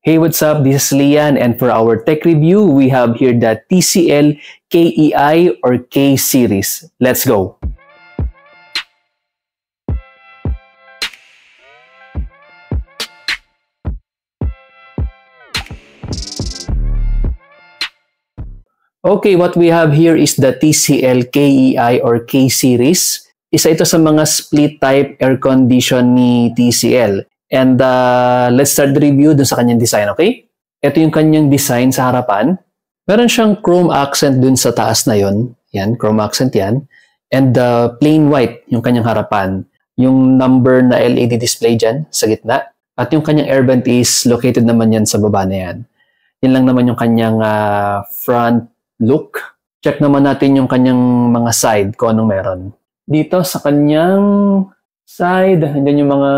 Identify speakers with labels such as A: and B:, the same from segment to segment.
A: Hey, what's up? This is Lian, and for our tech review, we have here the TCL KEI or K series. Let's go! Okay, what we have here is the TCL KEI or K series. Isa ito sa mga split type air condition ni TCL. And let's start the review dun sa kanyang design, okay? Ito yung kanyang design sa harapan. Meron siyang chrome accent dun sa taas na yon. Yan, chrome accent yan. And plain white yung kanyang harapan. Yung number na LED display dyan sa gitna. At yung kanyang air vent is located naman yan sa baba na yan. Yan lang naman yung kanyang front look. Check naman natin yung kanyang mga side kung anong meron. Dito sa kanyang side, andyan yung mga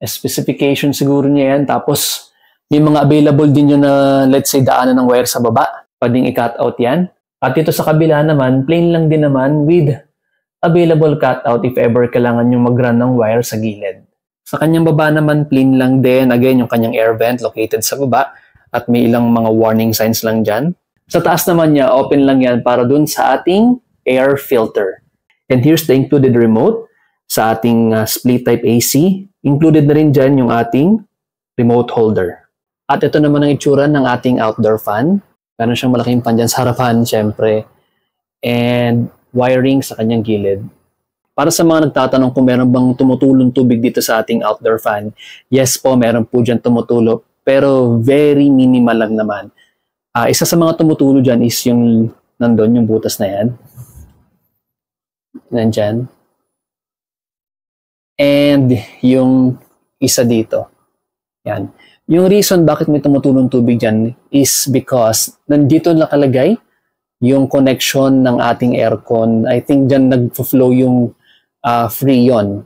A: specification siguro niya yan. Tapos may mga available din yun na let's say daanan ng wire sa baba. Pwedeng i-cut out yan. At dito sa kabila naman, plain lang din naman with available cut out if ever kailangan yung mag-run ng wire sa gilid. Sa kanyang baba naman, plain lang din. Again, yung kanyang air vent located sa baba. At may ilang mga warning signs lang dyan. Sa taas naman niya, open lang yan para dun sa ating air filter. And here's the included remote sa ating split type AC. Included na rin dyan yung ating remote holder. At ito naman ang itsura ng ating outdoor fan. Meron siyang malaking fan dyan sa harapan, syempre. And wiring sa kanyang gilid. Para sa mga nagtatanong kung meron bang tumutulong tubig dito sa ating outdoor fan, yes po, meron po dyan tumutulo. Pero very minimal lang naman. Isa sa mga tumutulo dyan is yung nandun, yung butas na yan. Nandyan. And yung isa dito. Yan. Yung reason bakit may tumutulong tubig dyan is because nandito nakalagay yung connection ng ating aircon. I think dyan nag-flow yung freon.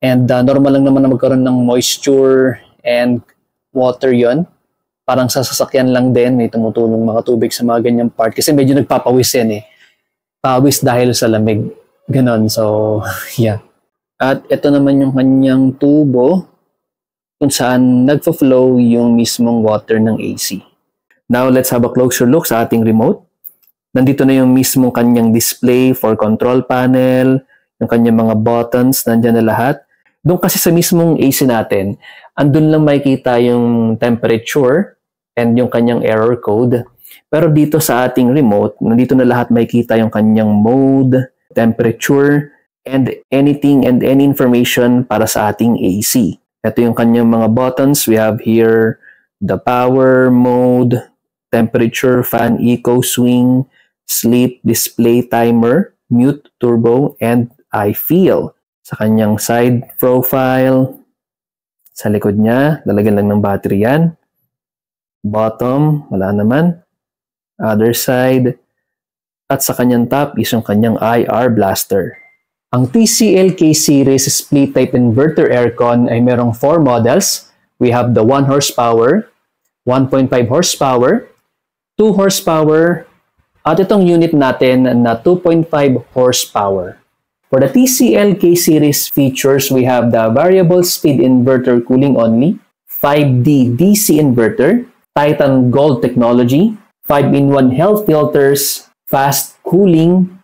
A: And normal lang naman na magkaroon ng moisture and water yon. Parang sa sasakyan lang din, may tumutulong mga tubig sa mga ganyang part. Kasi medyo nagpapawis yan eh. Pawis dahil sa lamig. Ganon. So, yeah. At ito naman yung kanyang tubo kung saan nagpa-flow yung mismong water ng AC. Now, let's have a closer look sa ating remote. Nandito na yung mismong kanyang display for control panel, yung kanyang mga buttons, nandyan na lahat. Doon kasi sa mismong AC natin, andun lang makikita yung temperature and yung kanyang error code. Pero dito sa ating remote, nandito na lahat makikita yung kanyang mode, temperature, and anything and any information para sa ating AC. Ito yung kanyang mga buttons. We have here the power mode, temperature, fan, eco, swing, sleep, display, timer, mute, turbo, and I feel. Sa kanyang side profile, sa likod niya, lalagyan lang ng battery yan. Bottom, wala naman. Other side. At sa kanyang top is yung kanyang IR blaster. Ang TCL K series split type inverter aircon ay merong 4 models. We have the 1 horsepower, 1.5 horsepower, 2 horsepower, at itong unit natin na 2.5 horsepower. For the TCL K series features, we have the variable speed inverter cooling only, 5D DC inverter, Titan Gold technology, 5-in-1 health filters, fast cooling,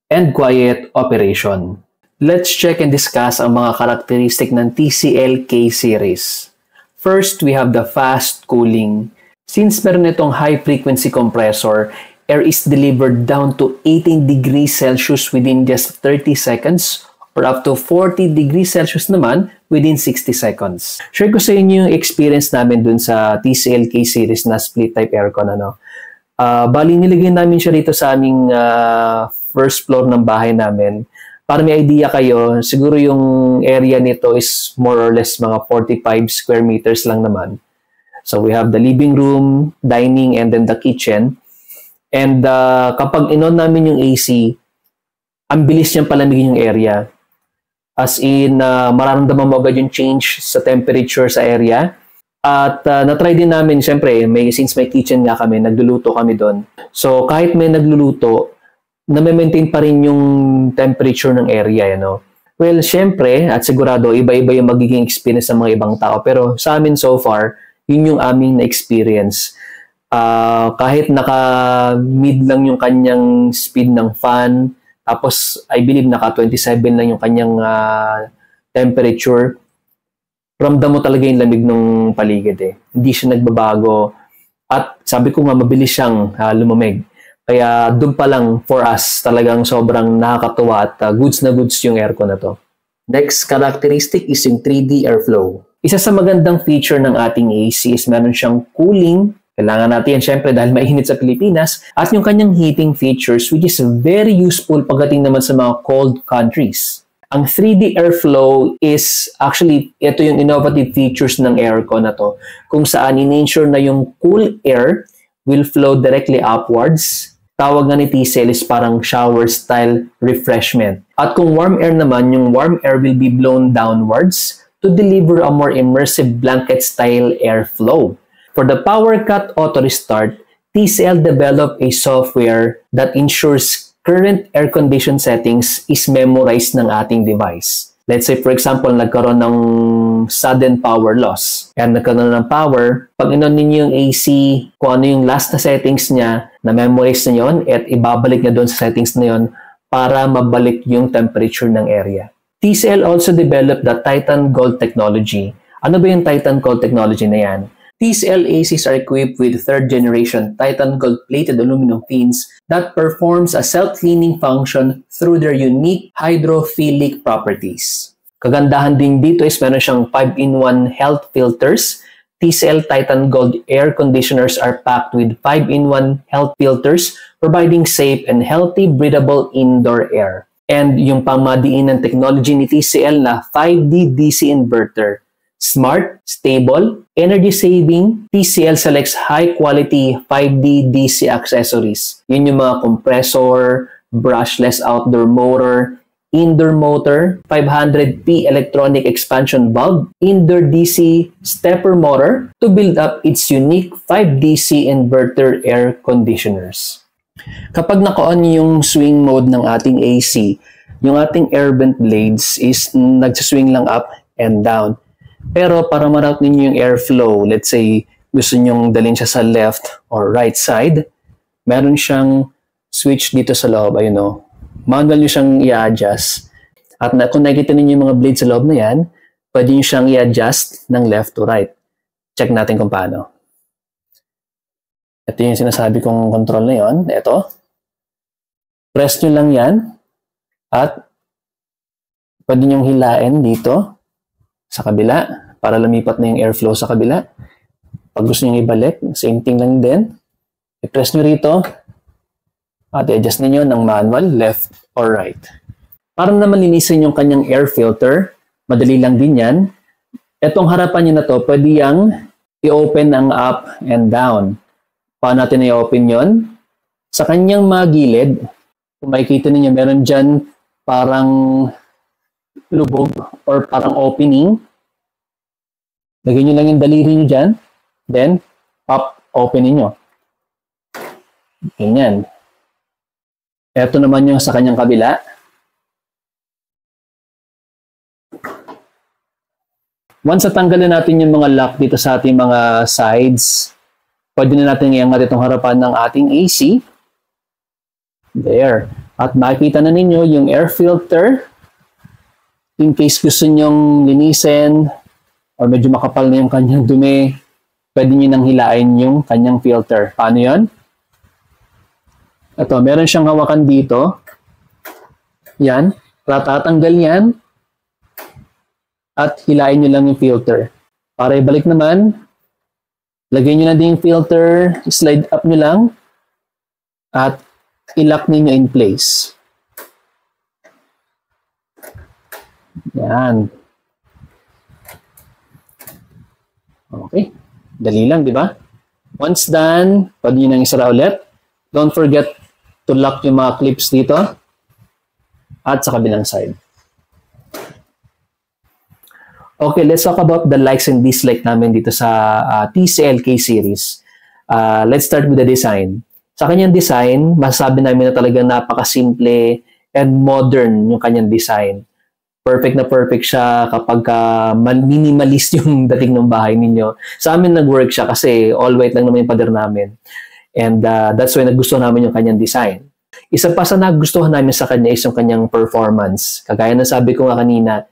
A: and quiet operation. Let's check and discuss ang mga karakteristik ng TCL K series. First, we have the fast cooling. Since meron itong high frequency compressor, air is delivered down to 18 degrees Celsius within just 30 seconds or up to 40 degrees Celsius naman within 60 seconds. Share ko sa inyo yung experience namin dun sa TCL K series na split type aircon. Bali, nilagay namin siya dito sa aming first floor ng bahay namin. Para may idea kayo, siguro yung area nito is more or less mga 45 square meters lang naman. So we have the living room, dining, and then the kitchen. And kapag in-on namin yung AC, ang bilis niyang palamigin yung area. As in, mararamdaman mo agad yung change sa temperature sa area. At na-try din namin, siyempre, since may kitchen nga kami, nagluluto kami doon. So kahit may nagluluto, na-maintain pa rin yung temperature ng area. Well, siyempre, at sigurado, iba-iba yung magiging experience ng mga ibang tao. Pero sa amin so far, Yun yung aming na-experience. Kahit naka-mid lang yung kanyang speed ng fan, tapos I believe naka-27 lang yung kanyang temperature, ramdam mo talaga yung lamig ng paligid eh. Hindi siya nagbabago. At sabi ko nga, mabilis siyang lumamig. Kaya doon pa lang for us, talagang sobrang nakakatuwa at goods na goods yung aircon na to. Next characteristic is yung 3D airflow. Isa sa magandang feature ng ating AC is meron siyang cooling. Kailangan natin yan syempre dahil mainit sa Pilipinas. At yung kanyang heating features which is very useful pagdating naman sa mga cold countries. Ang 3D airflow is actually, ito yung innovative features ng aircon na to. Kung saan in-ensure na yung cool air will flow directly upwards. Tawag nga ni TCL is parang shower-style refreshment. At kung warm air naman, yung warm air will be blown downwards to deliver a more immersive blanket-style airflow. For the power cut auto restart, TCL developed a software that ensures current air condition settings is memorized ng ating device. Let's say, for example, nagkaroon ng sudden power loss. Kaya nagkaroon ng power, pag inon ninyo yung AC, kung ano yung last na settings niya, na-memorize na yun, at ibabalik niya doon sa settings na yun para mabalik yung temperature ng area. TCL also developed the Titan Gold technology. Ano ba yung Titan Gold technology na yan? TCL ACs are equipped with third-generation Titan Gold-plated aluminum fins that performs a self-cleaning function through their unique hydrophilic properties. Kagandahan din dito is meron siyang 5-in-1 health filters. TCL Titan Gold air conditioners are packed with 5-in-1 health filters, providing safe and healthy breathable indoor air. And yung pamadiin ng technology ni TCL na 5D DC inverter. Smart, stable, energy-saving, TCL selects high-quality 5D DC accessories. Yun yung mga compressor, brushless outdoor motor, indoor motor, 500p electronic expansion bulb, indoor DC stepper motor to build up its unique 5DC inverter air conditioners. Kapag naka-on yung swing mode ng ating AC, yung ating air vent blades is nagsiswing lang up and down. Pero para ma-route ninyo yung airflow, let's say gusto nyong dalhin siya sa left or right side, meron siyang switch dito sa loob, ayun o. Manual nyo siyang i-adjust. At kung nakikita ninyo yung mga blades sa loob na yan, pwede nyo siyang i-adjust ng left to right. Check natin kung paano. Ito yung sinasabi kong control na yon. Ito. Press nyo lang yan. At pwede nyong hilain dito sa kabila para lumipat na yung airflow sa kabila. Pag gusto nyo ibalik, same thing lang din. I-press nyo rito at i-adjust ninyo ng manual, left or right. Para naman linisin yung kanyang air filter, madali lang din yan. Etong harapan nyo na to, pwede yang i-open ang up and down. Paano natin i-open yon? Sa kanyang mga gilid, kung makikita ninyo, meron dyan parang lubog or parang opening. Lagyan nyo lang yung daliri nyo dyan. Then, pop, open nyo. Ganyan. Ito naman yung sa kanyang kabila. Once natanggalin natin yung mga lock dito sa ating mga sides, pwede na natin iangat itong harapan ng ating AC. There. At makikita na ninyo yung air filter. In case gusto nyong linisin or medyo makapal na yung kanyang dumi, pwede nyo nang hilain yung kanyang filter. Paano yun? Ito, meron siyang hawakan dito. Yan. Tatanggal yan. At hilain nyo lang yung filter. Para ibalik naman, lagyan nyo na din yung filter, slide up nyo lang, at i-lock ninyo in place. Yan. Okay. Dali lang, di ba? Once done, pwede nyo nang isara ulit. Don't forget to lock yung mga clips dito at sa kabilang side. Okay, let's talk about the likes and dislikes namin dito sa TCL K-Series. Let's start with the design. Sa kanyang design, masasabi namin na talagang napakasimple and modern yung kanyang design. perfect na perfect siya kapag minimalist yung dating ng bahay ninyo. Sa amin nag-work siya kasi all white lang naman yung pader namin. And that's why nagustuhan namin yung kanyang design. Isa pa sa nagustuhan namin sa kanya is yung kanyang performance. Kagaya ng sabi ko nga kanina,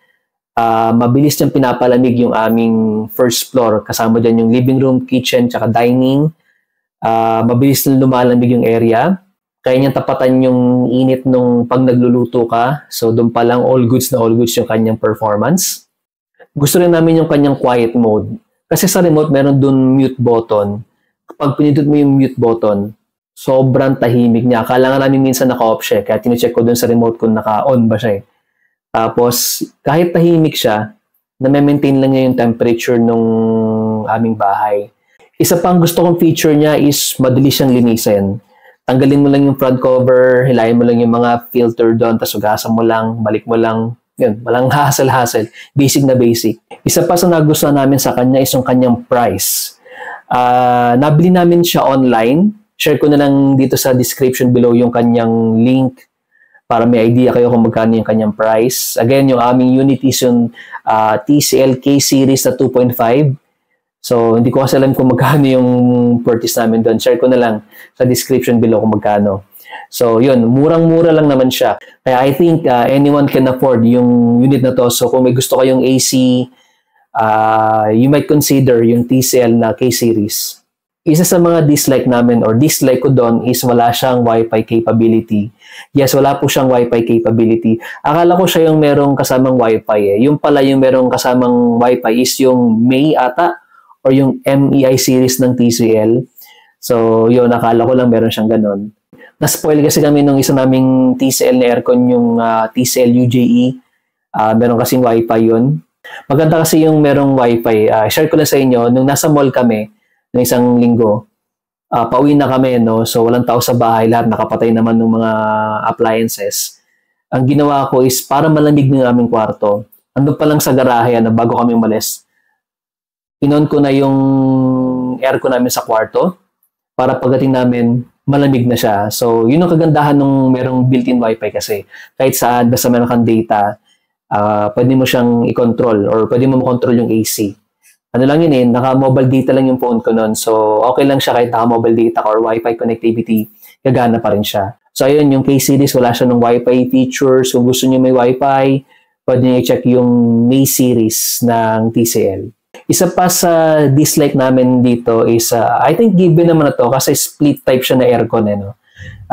A: mabilis niyang pinapalamig yung aming first floor. Kasama dyan yung living room, kitchen, tsaka dining. Mabilis na lumalamig yung area. Kaya niyang tapatan yung init nung pag nagluluto ka. So, doon pa lang all goods na all goods yung kanyang performance. Gusto rin namin yung kanyang quiet mode. Kasi sa remote, meron doon mute button. Kapag pinindot mo yung mute button, sobrang tahimik niya. Akala nga namin minsan naka-off siya. Kaya tine-check ko doon sa remote kung naka-on ba siya. Tapos, kahit tahimik siya, na-maintain lang niya yung temperature nung aming bahay. Isa pang gusto kong feature niya is madali siyang linisin. Tanggalin mo lang yung front cover, hilahin mo lang yung mga filter doon, tapos ugasan mo lang, balik mo lang. Yun, walang hassle-hassle. Basic na basic. Isa pa sa nagustuhan namin sa kanya is yung kanyang price. Nabili namin siya online. Share ko na lang dito sa description below yung kanyang link para may idea kayo kung magkano yung kanyang price. Again, yung aming unit is yung TCL K-Series na 2.5. So, hindi ko kasi alam kung magkano yung purchase namin doon. Share ko na lang sa description below kung magkano. So, yun. Murang-mura lang naman siya. Kaya I think anyone can afford yung unit na to. So, kung may gusto kayong AC, you might consider yung TCL na K-Series. Isa sa mga dislike namin or dislike ko doon is wala siyang Wi-Fi capability. Yes, wala po siyang Wi-Fi capability. Akala ko siya yung merong kasamang Wi-Fi eh. Yung pala yung merong kasamang Wi-Fi is yung May ata or yung MEI series ng TCL. So, yun, nakala ko lang meron siyang ganun. Na-spoil kasi kami nung isa naming TCL na aircon, yung TCL UJE. Meron kasing Wi-Fi yun. Maganda kasi yung merong Wi-Fi. Share ko lang sa inyo, nung nasa mall kami, ng isang linggo, pauwi na kami, no? So, walang tao sa bahay, lahat nakapatay naman ng mga appliances. Ang ginawa ko is, para malamig ng aming kwarto, andun pa lang sa garahe, bago kami umalis, inon ko na yung aircon namin sa kwarto para pagdating namin, malamig na siya. So, yun ang kagandahan nung merong built-in Wi-Fi kasi. Kahit saan, basta meron kang data, pwede mo siyang i-control or pwede mo makontrol yung AC. Ano lang yun naka-mobile data lang yung phone ko nun. So, okay lang siya kahit naka-mobile data or Wi-Fi connectivity, gagana pa rin siya. So, ayun, yung K-Series, wala siya ng Wi-Fi features. Kung gusto niyo may Wi-Fi, pwede niyo i-check yung May series ng TCL. Isa pa sa dislike namin dito is, I think given naman na to kasi split type siya na aircon.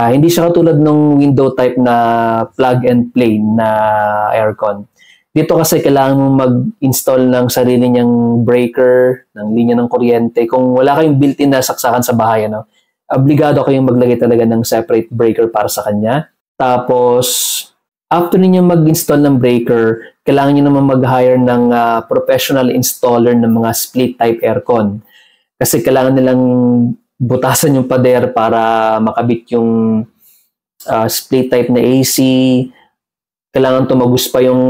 A: Hindi siya katulad ng window type na plug and play na aircon. Dito kasi kailangan mo mag-install ng sarili niyang breaker, ng linya ng kuryente. Kung wala kayong built-in na saksakan sa bahay, obligado kayong maglagay talaga ng separate breaker para sa kanya. Tapos, after ninyo mag-install ng breaker, kailangan nyo naman mag-hire ng professional installer ng mga split-type aircon. Kasi kailangan nilang butasan yung pader para makabit yung split-type na AC. Kailangan tumagos pa yung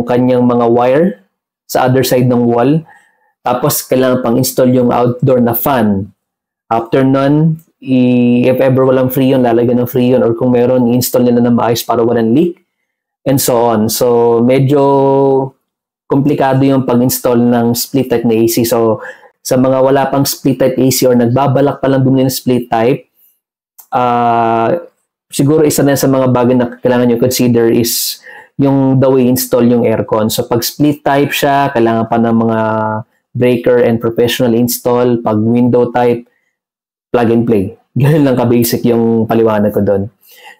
A: kanyang mga wire sa other side ng wall. Tapos, kailangan pang install yung outdoor na fan. After nun, if ever walang freon, lalagyan ng freon. Or kung meron, i-install nila na maayos para walang leak. And so on. So, medyo komplikado yung pag-install ng split-type na AC. So, sa mga wala pang split-type AC or nagbabalak pa lang bumili ng split-type, siguro isa na sa mga bagay na kailangan nyo consider is yung the way install yung aircon. So, pag split-type siya, kailangan pa ng mga breaker and professional install. Pag window type, plug and play. Ganun lang ka-basic yung paliwanag ko doon.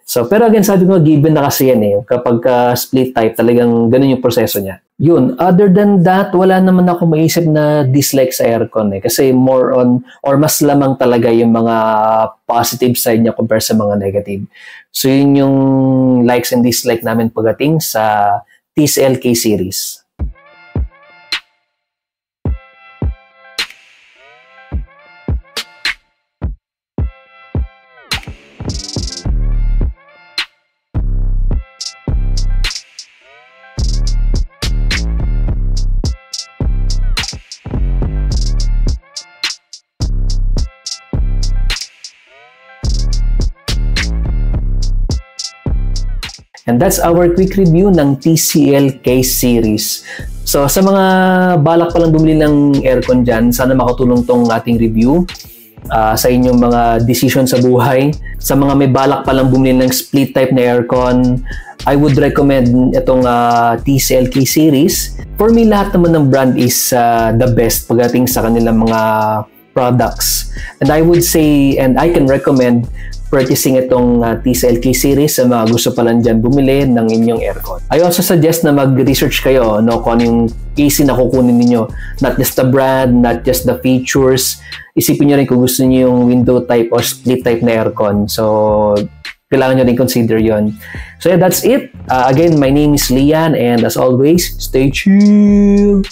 A: So, pero again, sabi ko, given na kasi yan Kapag split type, talagang ganun yung proseso niya. Yun, other than that, wala naman ako maisip na dislike sa aircon Kasi more on, or mas lamang talaga yung mga positive side niya compare sa mga negative. So, yun yung likes and dislike namin pagdating sa TCL K-Series. And that's our quick review ng TCL case series. So sa mga balak palang bumili ng aircon dyan, sana makatulong tong ating review sa inyong mga decision sa buhay. Sa mga may balak palang bumili ng split type na aircon, I would recommend itong TCL case series. For me, lahat naman ng brand is the best pagdating sa kanilang mga products. And I would say, and I can recommend purchasing itong TCL case series sa mga gusto pa lang dyan bumili ng inyong aircon. I also suggest na mag-research kayo kung ano yung case na kukunin ninyo. Not just the brand, not just the features. Isipin nyo rin kung gusto nyo yung window type or split type na aircon. So, kailangan nyo rin consider yon. So yeah, that's it. Again, my name is Lian, and as always, stay chill!